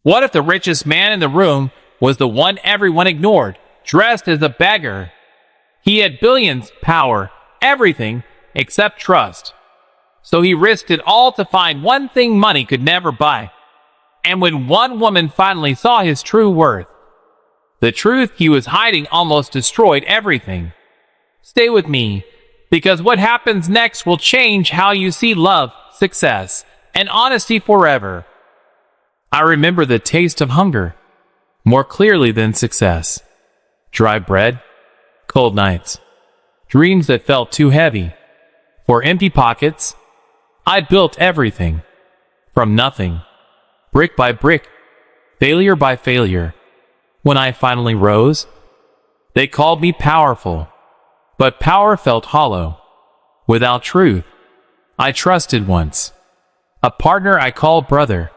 What if the richest man in the room was the one everyone ignored, dressed as a beggar? He had billions, power, everything except trust. So he risked it all to find one thing money could never buy. And when one woman finally saw his true worth, the truth he was hiding almost destroyed everything. Stay with me, because what happens next will change how you see love, success, and honesty forever. I remember the taste of hunger more clearly than success. Dry bread, cold nights, dreams that felt too heavy. For empty pockets, I'd built everything. From nothing, brick by brick, failure by failure. When I finally rose, they called me powerful. But power felt hollow. Without truth, I trusted once. A partner I called brother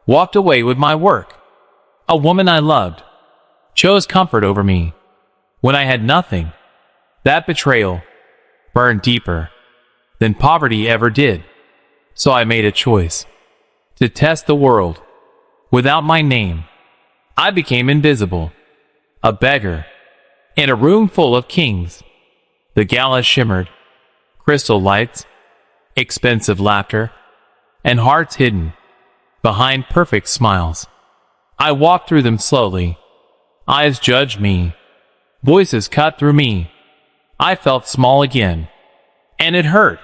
walked away with my work. A woman I loved chose comfort over me when I had nothing. That betrayal burned deeper than poverty ever did. So I made a choice to test the world. Without my name, I became invisible, a beggar, in a room full of kings. The gala shimmered, crystal lights, expensive laughter, and hearts hidden behind perfect smiles. I walked through them slowly. Eyes judged me. Voices cut through me. I felt small again. And it hurt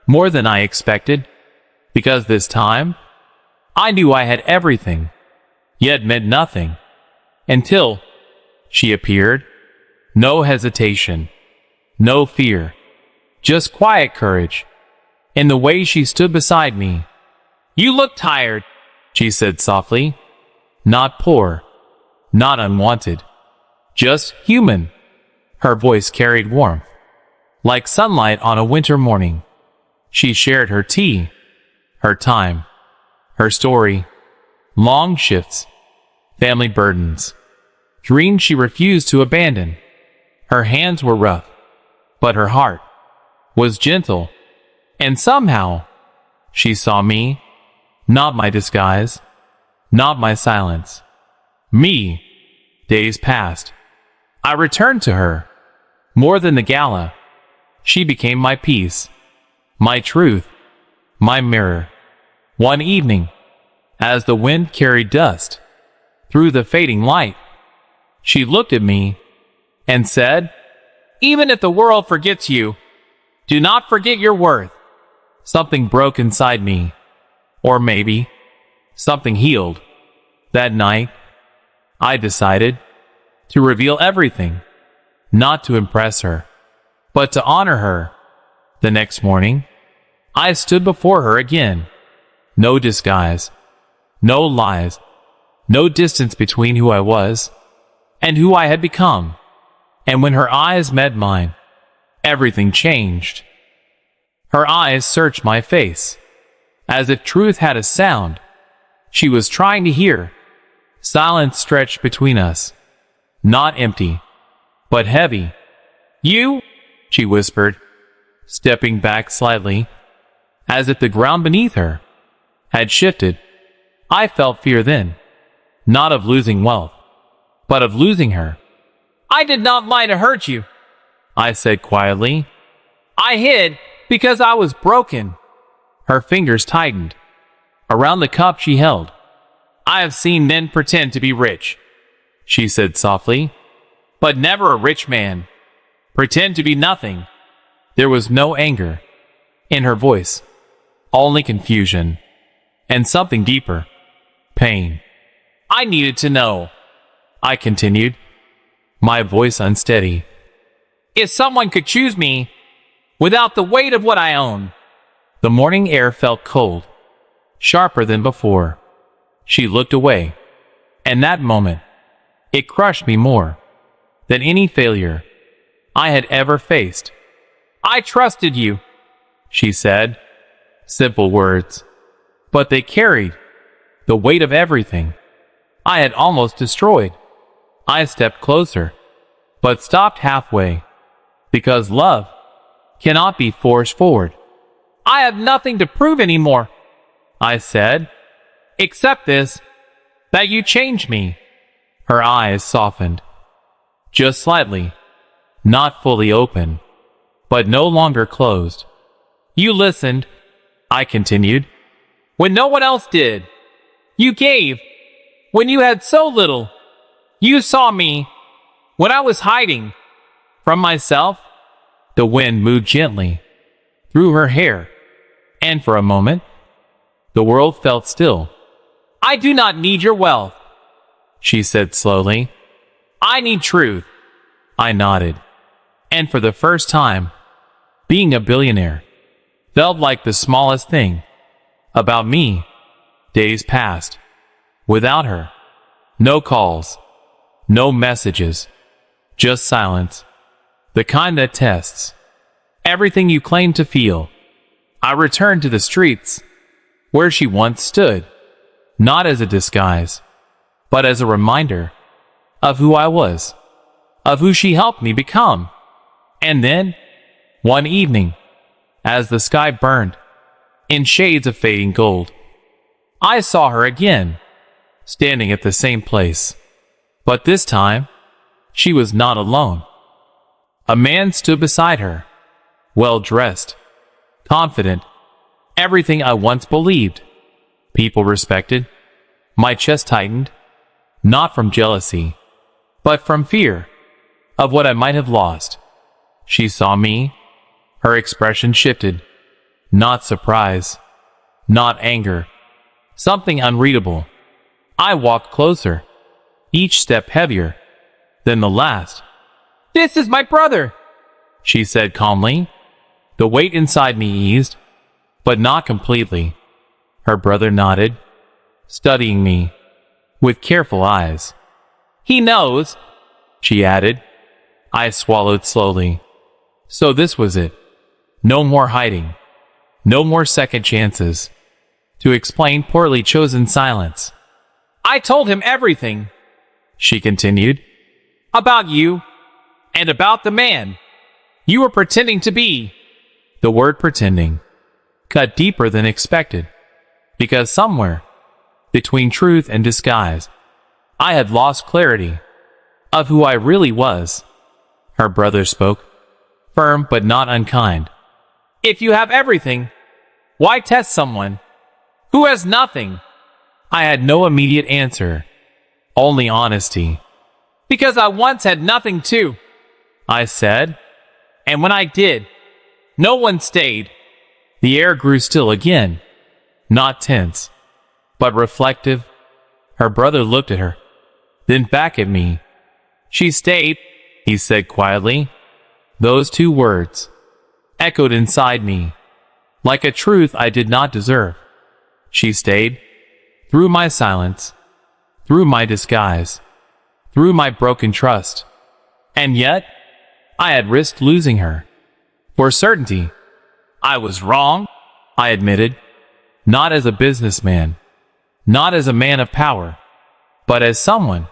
more than I expected, because this time, I knew I had everything, yet meant nothing. Until she appeared. No hesitation. No fear. Just quiet courage. In the way she stood beside me. "You look tired," she said softly. Not poor. Not unwanted. Just human. Her voice carried warmth, like sunlight on a winter morning. She shared her tea, her time, her story, long shifts, family burdens, dreams she refused to abandon. Her hands were rough, but her heart was gentle. And somehow, she saw me, not my disguise, not my silence. Me. Days passed. I returned to her. More than the gala, she became my peace, my truth, my mirror. One evening, as the wind carried dust through the fading light, she looked at me and said, "Even if the world forgets you, do not forget your worth." Something broke inside me, or maybe something healed. That night, I decided to reveal everything, not to impress her, but to honor her. The next morning, I stood before her again. No disguise, no lies, no distance between who I was and who I had become. And when her eyes met mine, everything changed. Her eyes searched my face, as if truth had a sound she was trying to hear. Silence stretched between us, not empty, but heavy. "You?" she whispered, stepping back slightly, as if the ground beneath her had shifted. I felt fear then, not of losing wealth, but of losing her. "I did not lie to hurt you," I said quietly. "I hid because I was broken." Her fingers tightened around the cup she held. "I have seen men pretend to be rich," she said softly, "but never a rich man pretend to be nothing." There was no anger in her voice, only confusion, and something deeper, pain. "I needed to know," I continued, my voice unsteady. "If someone could choose me without the weight of what I own." The morning air felt cold, sharper than before. She looked away, and that moment, it crushed me more than any failure I had ever faced. "I trusted you," she said. Simple words, but they carried the weight of everything I had almost destroyed. I stepped closer, but stopped halfway, because love cannot be forced forward. "I have nothing to prove anymore," I said, "except this. that you changed me." Her eyes softened. Just slightly. Not fully open, but no longer closed. "You listened," I continued, "when no one else did. You gave when you had so little. You saw me when I was hiding from myself." The wind moved gently through her hair, and for a moment, the world felt still. "I do not need your wealth," she said slowly. "I need truth." I nodded, and for the first time, being a billionaire felt like the smallest thing about me. Days passed without her. No calls, no messages, just silence. The kind that tests everything you claim to feel. I returned to the streets where she once stood, not as a disguise, but as a reminder of who I was, of who she helped me become. And then, one evening, as the sky burned in shades of fading gold, I saw her again, standing at the same place. But this time, she was not alone. A man stood beside her, well-dressed, confident, everything I once believed. People respected. My chest tightened, not from jealousy, but from fear of what I might have lost. She saw me. Her expression shifted. Not surprise, not anger, something unreadable. I walked closer, each step heavier than the last. "This is my brother," she said calmly. The weight inside me eased, but not completely. Her brother nodded, studying me with careful eyes. "He knows," she added. I swallowed slowly. So this was it. No more hiding. No more second chances to explain poorly chosen silence. "I told him everything," she continued, "about you and about the man you were pretending to be." The word pretending cut deeper than expected, because somewhere between truth and disguise, I had lost clarity of who I really was. Her brother spoke, firm but not unkind. "If you have everything, why test someone who has nothing?" I had no immediate answer, only honesty. "Because I once had nothing too," I said. "And when I did, no one stayed." The air grew still again, not tense, but reflective. Her brother looked at her, then back at me. "She stayed," he said quietly. Those two words echoed inside me, like a truth I did not deserve. She stayed, through my silence, through my disguise, through my broken trust. And yet, I had risked losing her. For certainty, I was wrong, I admitted, not as a businessman, not as a man of power, but as someone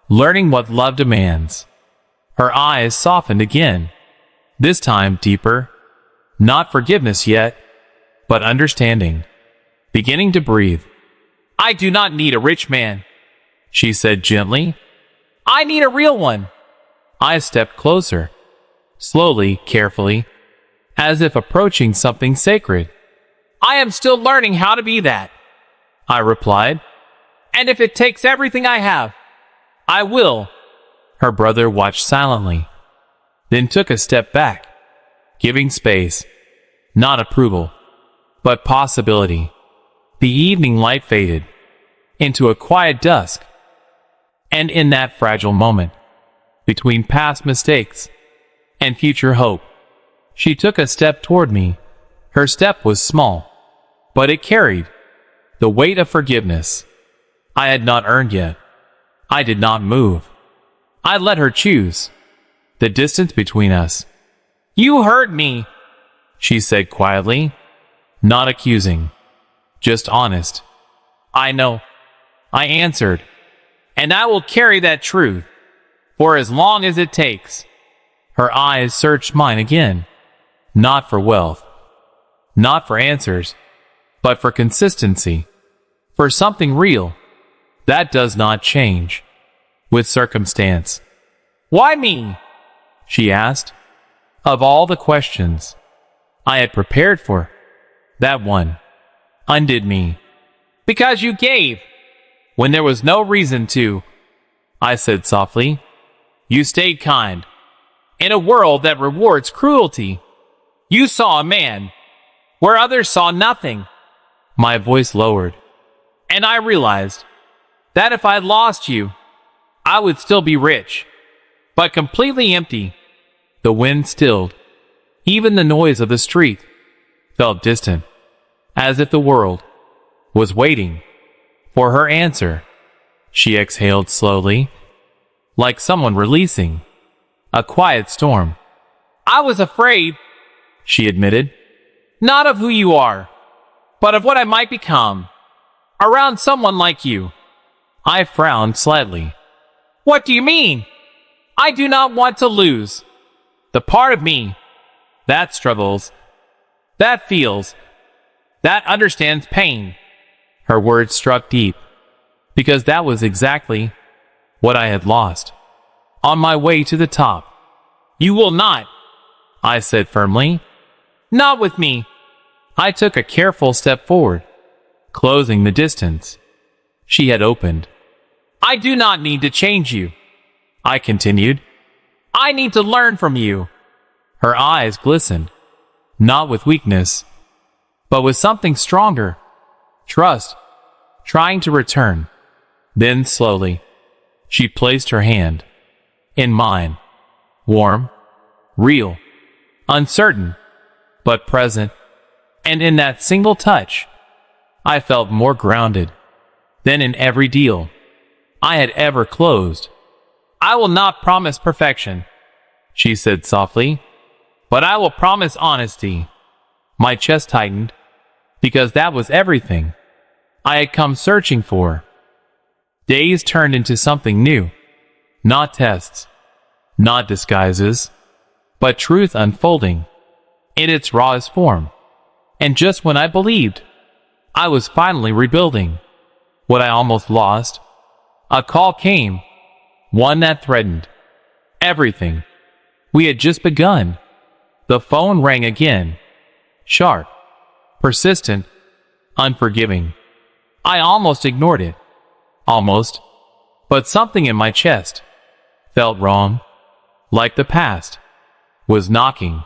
learning what love demands. Her eyes softened again, this time deeper, not forgiveness yet, but understanding, beginning to breathe. "I do not need a rich man," she said gently. "I need a real one." I stepped closer, slowly, carefully, as if approaching something sacred. "I am still learning how to be that," I replied. "And if it takes everything I have, I will." Her brother watched silently, then took a step back, giving space, not approval, but possibility. The evening light faded into a quiet dusk, and in that fragile moment, between past mistakes and future hope, she took a step toward me. Her step was small, but it carried the weight of forgiveness I had not earned yet. I did not move. I let her choose the distance between us. "You hurt me," she said quietly, not accusing, just honest. "I know," I answered, "and I will carry that truth for as long as it takes." Her eyes searched mine again, not for wealth, not for answers, but for consistency, for something real, That does not change with circumstance. Why me? She asked. Of all the questions I had prepared for, that one undid me. Because you gave when there was no reason to, I said softly. You stayed kind. In a world that rewards cruelty, you saw a man where others saw nothing. My voice lowered, and I realized that if I lost you, I would still be rich, but completely empty. The wind stilled. Even the noise of the street felt distant, as if the world was waiting for her answer. She exhaled slowly, like someone releasing a quiet storm. I was afraid, she admitted, not of who you are, but of what I might become around someone like you. I frowned slightly. What do you mean? I do not want to lose the part of me that struggles, that feels, that understands pain. Her words struck deep, because that was exactly what I had lost on my way to the top. You will not, I said firmly. Not with me. I took a careful step forward, closing the distance she had opened. I do not need to change you, I continued. I need to learn from you. Her eyes glistened, not with weakness, but with something stronger. Trust, trying to return. Then slowly, she placed her hand in mine. Warm, real, uncertain, but present. And in that single touch, I felt more grounded than in every deal I had ever closed. I will not promise perfection, she said softly, but I will promise honesty. My chest tightened, because that was everything I had come searching for. Days turned into something new. Not tests, not disguises, but truth unfolding in its rawest form. And just when I believed I was finally rebuilding what I almost lost, a call came, one that threatened everything we had just begun. The phone rang again, sharp, persistent, unforgiving. I almost ignored it. Almost. But something in my chest felt wrong, like the past was knocking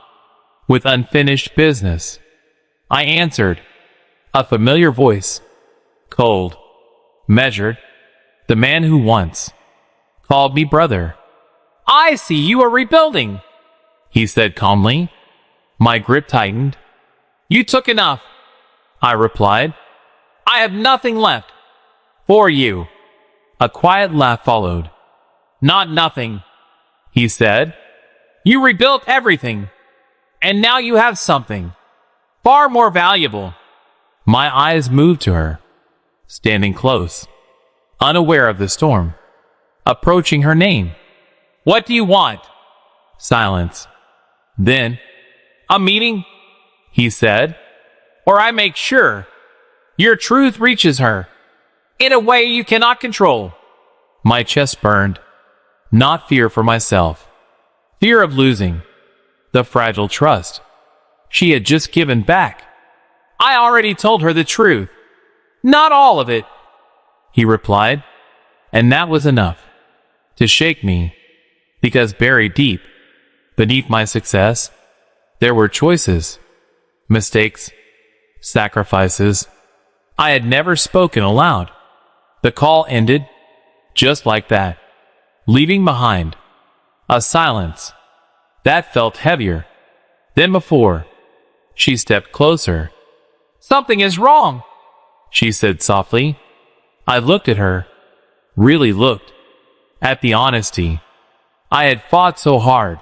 with unfinished business. I answered, a familiar voice, cold, measured, the man who once called me brother. I see you are rebuilding, he said calmly. My grip tightened. You took enough, I replied. I have nothing left for you. A quiet laugh followed. Not nothing, he said. You rebuilt everything, and now you have something far more valuable. My eyes moved to her, standing close, unaware of the storm, approaching her name. What do you want? Silence. Then, a meeting, he said, or I make sure your truth reaches her in a way you cannot control. My chest burned, not fear for myself, fear of losing the fragile trust she had just given back. I already told her the truth. Not all of it, he replied, and that was enough to shake me, because buried deep beneath my success, there were choices, mistakes, sacrifices I had never spoken aloud. The call ended just like that, leaving behind a silence that felt heavier than before. She stepped closer. Something is wrong, she said softly. I looked at her, really looked at the honesty I had fought so hard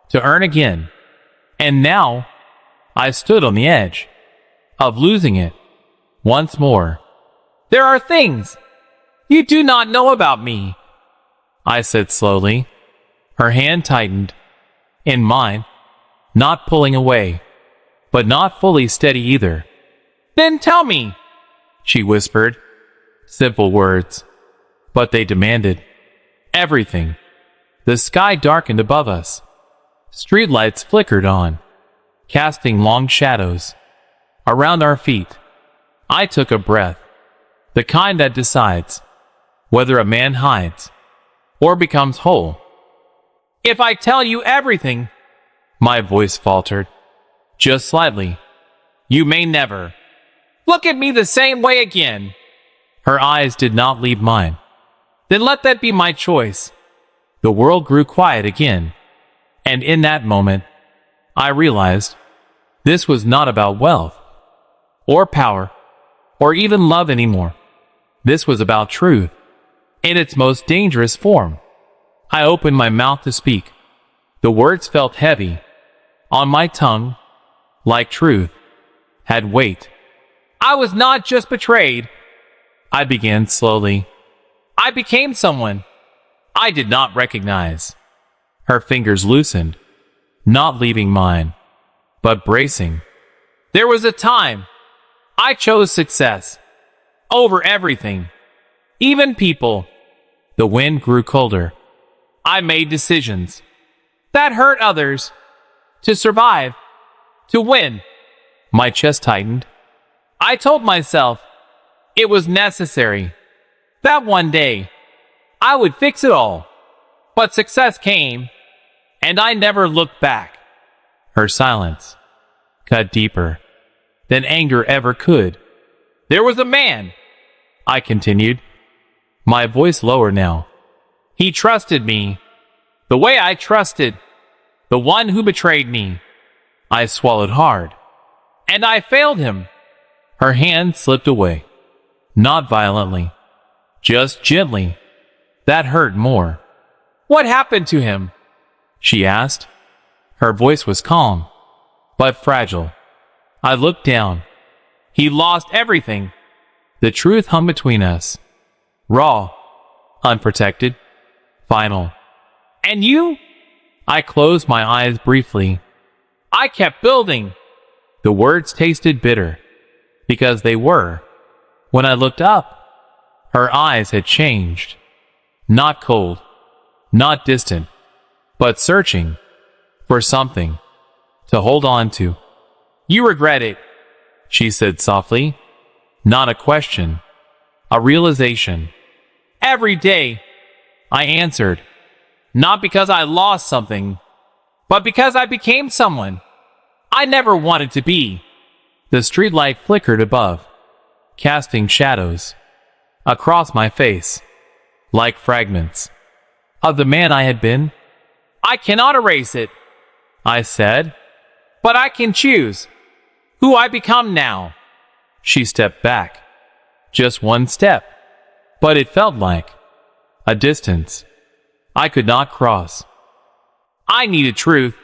to earn again, and now I stood on the edge of losing it once more. There are things you do not know about me, I said slowly. Her hand tightened in mine, not pulling away, but not fully steady either. Then tell me, she whispered. Simple words, but they demanded everything. The sky darkened above us. Streetlights flickered on, casting long shadows around our feet. I took a breath, the kind that decides whether a man hides or becomes whole. If I tell you everything, my voice faltered, just slightly, you may never look at me the same way again. Her eyes did not leave mine. Then let that be my choice. The world grew quiet again, and in that moment, I realized this was not about wealth, or power, or even love anymore. This was about truth, in its most dangerous form. I opened my mouth to speak. The words felt heavy on my tongue, like truth had weight. I was not just betrayed, I began slowly. I became someone I did not recognize. Her fingers loosened, not leaving mine, but bracing. There was a time I chose success over everything, even people. The wind grew colder. I made decisions that hurt others to survive, to win. My chest tightened. I told myself it was necessary, that one day I would fix it all. But success came, and I never looked back. Her silence cut deeper than anger ever could. There was a man, I continued, my voice lower now. He trusted me, the way I trusted the one who betrayed me. I swallowed hard, and I failed him. Her hand slipped away, not violently, just gently. That hurt more. What happened to him? She asked. Her voice was calm, but fragile. I looked down. He lost everything. The truth hung between us. Raw, unprotected, final. And you? I closed my eyes briefly. I kept building. The words tasted bitter, because they were. When I looked up, her eyes had changed. Not cold, not distant, but searching for something to hold on to. You regret it, she said softly. Not a question, a realization. Every day, I answered, not because I lost something, but because I became someone I never wanted to be. The streetlight flickered above, casting shadows across my face, like fragments of the man I had been. I cannot erase it, I said, but I can choose who I become now. She stepped back, just one step, but it felt like a distance I could not cross. I needed truth,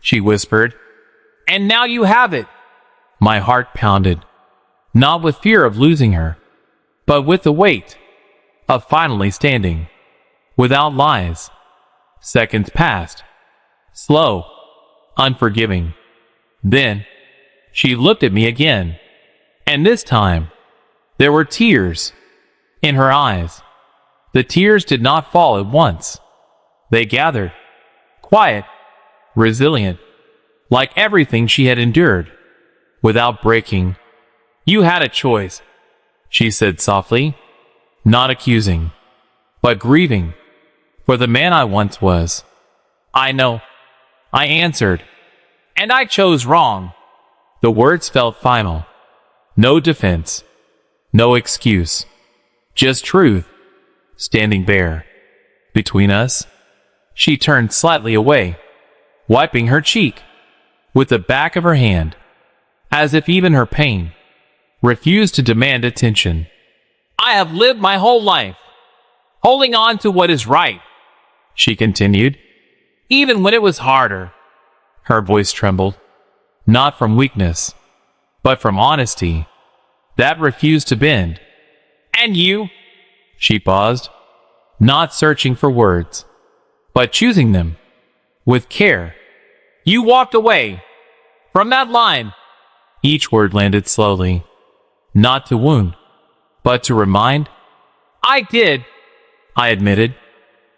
she whispered, and now you have it. My heart pounded, not with fear of losing her, but with the weight of finally standing, without lies. Seconds passed, slow, unforgiving. Then, she looked at me again, and this time, there were tears in her eyes. The tears did not fall at once. They gathered, quiet, resilient, like everything she had endured, without breaking. You had a choice, she said softly, not accusing, but grieving for the man I once was. I know, I answered, and I chose wrong. The words felt final. No defense, no excuse, just truth, standing bare. Between us, she turned slightly away, wiping her cheek with the back of her hand, as if even her pain refused to demand attention. I have lived my whole life holding on to what is right, she continued, even when it was harder. Her voice trembled, not from weakness, but from honesty that refused to bend. And you? She paused, not searching for words, but choosing them with care. You walked away from that line. Each word landed slowly, not to wound, but to remind. I did, I admitted.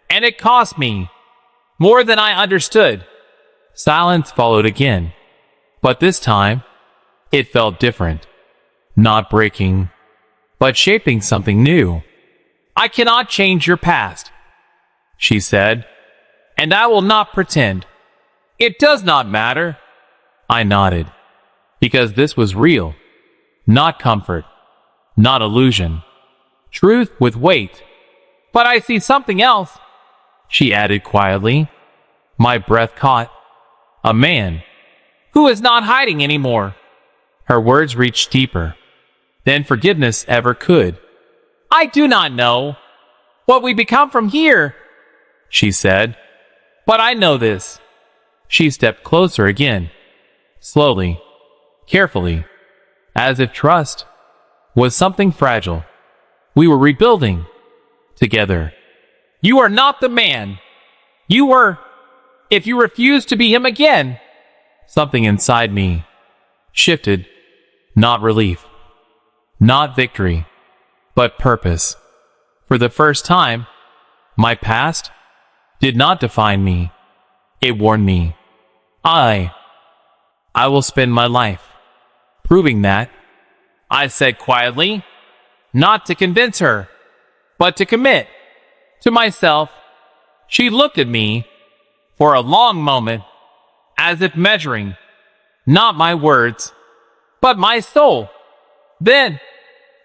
And it cost me more than I understood. Silence followed again, but this time it felt different. Not breaking, but shaping something new. I cannot change your past, she said, and I will not pretend. It does not matter. I nodded, because this was real, not comfort, not illusion. Truth with weight. But I see something else, she added quietly. My breath caught. A man who is not hiding anymore. Her words reached deeper than forgiveness ever could. I do not know what we become from here, she said, but I know this. She stepped closer again, slowly, carefully, as if trust was something fragile. We were rebuilding together. You are not the man you were if you refuse to be him again. Something inside me shifted. Not relief, not victory, but purpose. For the first time, my past did not define me. It warned me. I will spend my life proving that, I said quietly, not to convince her, but to commit to myself. She looked at me for a long moment, as if measuring not my words, but my soul. Then,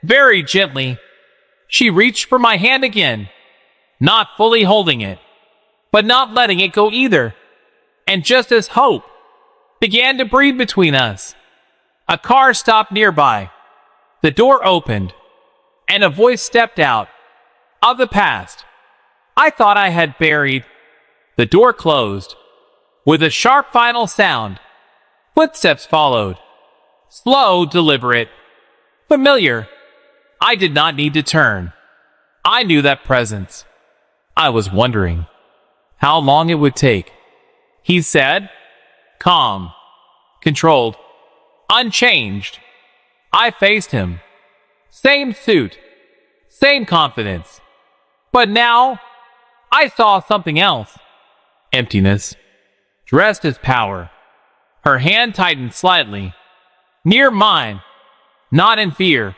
very gently, she reached for my hand again, not fully holding it, but not letting it go either. And just as hope began to breathe between us, a car stopped nearby. The door opened, and a voice stepped out of the past I thought I had buried. The door closed with a sharp final sound. Footsteps followed. Slow, deliberate, familiar. I did not need to turn. I knew that presence. I was wondering how long it would take. He said, calm, controlled, unchanged. I faced him. Same suit, same confidence. But now, I saw something else. Emptiness, dressed as power. Her hand tightened slightly, near mine, not in fear,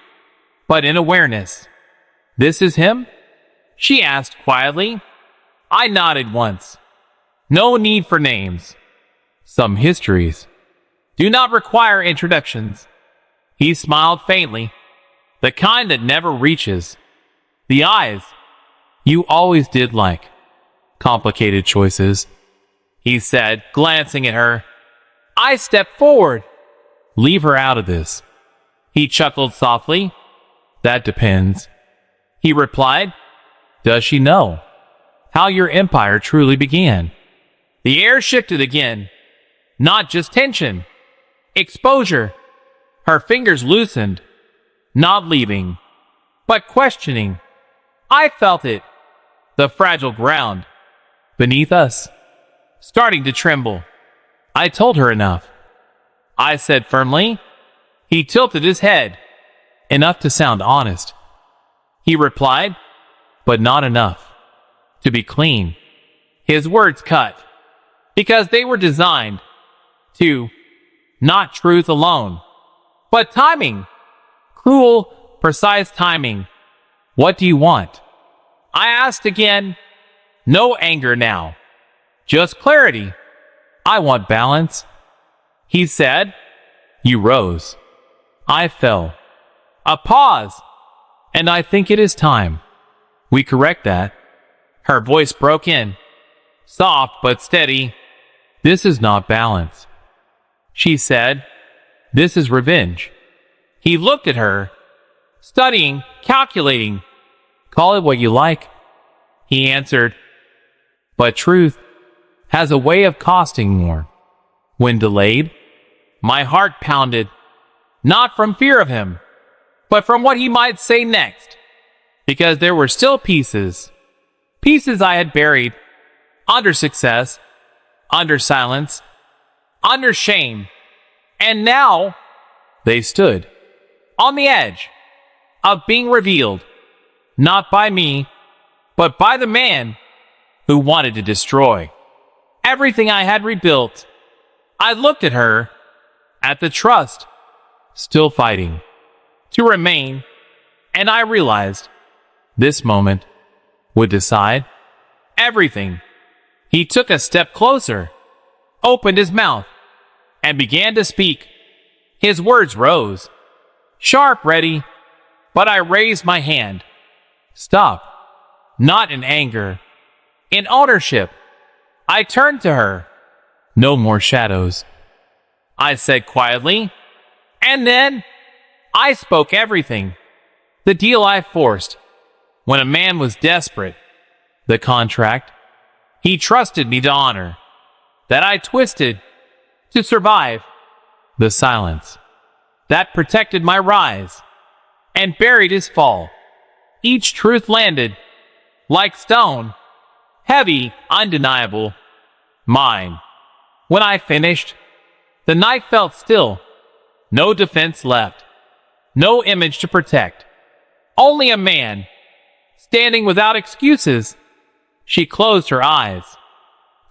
but in awareness. This is him? She asked quietly. I nodded once. No need for names. Some histories do not require introductions. He smiled faintly, the kind that never reaches. The eyes you always did like. Complicated choices, he said, glancing at her. I stepped forward. Leave her out of this. He chuckled softly. That depends, he replied. Does she know how your empire truly began? The air shifted again. Not just tension, exposure. Her fingers loosened, not leaving, but questioning. I felt it, the fragile ground beneath us, starting to tremble. I told her enough, I said firmly. He tilted his head, enough to sound honest. He replied, but not enough to be clean. His words cut, because they were designed to, not truth alone, but timing. Cruel, precise timing. What do you want? I asked again. No anger now, just clarity. I want balance, he said. You rose. I fell. A pause. And I think it is time we correct that. Her voice broke in, soft but steady. This is not balance, she said. This is revenge. He looked at her, studying, calculating. Call it what you like, he answered. But truth has a way of costing more. When delayed, my heart pounded, not from fear of him, but from what he might say next. Because there were still pieces I had buried, under success, under silence, under shame. And now, they stood on the edge of being revealed, not by me, but by the man who wanted to destroy everything I had rebuilt. I looked at her, at the trust, still fighting to remain, and I realized this moment would decide everything. He took a step closer, opened his mouth, and began to speak. His words rose, sharp, ready, but I raised my hand. Stop. Not in anger, in ownership. I turned to her. No more shadows, I said quietly, and then I spoke everything. The deal I forced when a man was desperate, the contract he trusted me to honor, that I twisted to survive, the silence that protected my rise and buried his fall. Each truth landed like stone, heavy, undeniable, mine. When I finished, the night felt still, no defense left, no image to protect, only a man standing without excuses. She closed her eyes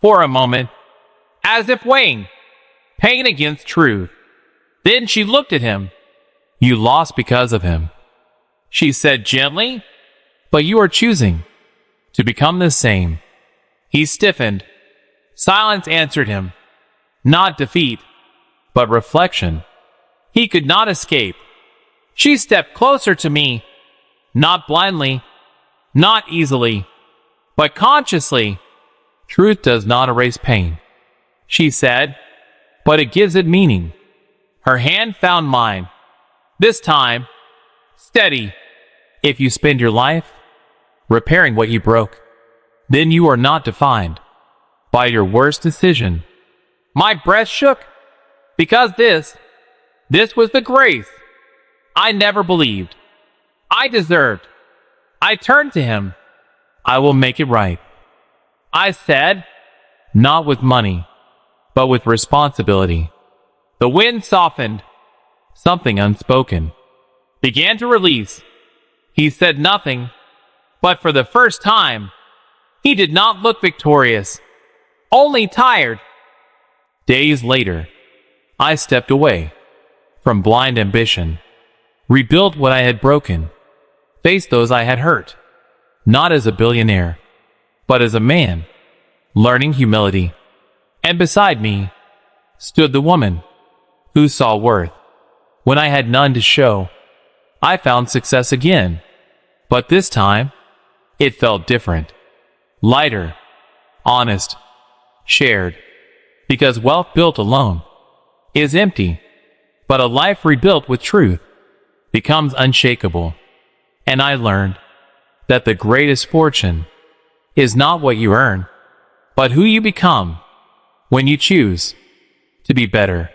for a moment, as if weighing pain against truth. Then she looked at him. You lost because of him, she said gently, but you are choosing to become the same. He stiffened. Silence answered him. Not defeat, but reflection. He could not escape. She stepped closer to me, not blindly, not easily, but consciously. Truth does not erase pain, she said, but it gives it meaning. Her hand found mine. This time, steady. If you spend your life repairing what you broke, then you are not defined by your worst decision. My breath shook, because this was the grace I never believed I deserved. I turned to him. I will make it right, I said, not with money, but with responsibility. The wind softened. Something unspoken began to release. He said nothing, but for the first time, he did not look victorious, only tired. Days later, I stepped away from blind ambition, rebuilt what I had broken, faced those I had hurt, not as a billionaire, but as a man, learning humility. And beside me stood the woman who saw worth when I had none to show. I found success again, but this time it felt different, lighter, honest, shared, because wealth built alone is empty, but a life rebuilt with truth becomes unshakable. And I learned that the greatest fortune is not what you earn, but who you become when you choose to be better.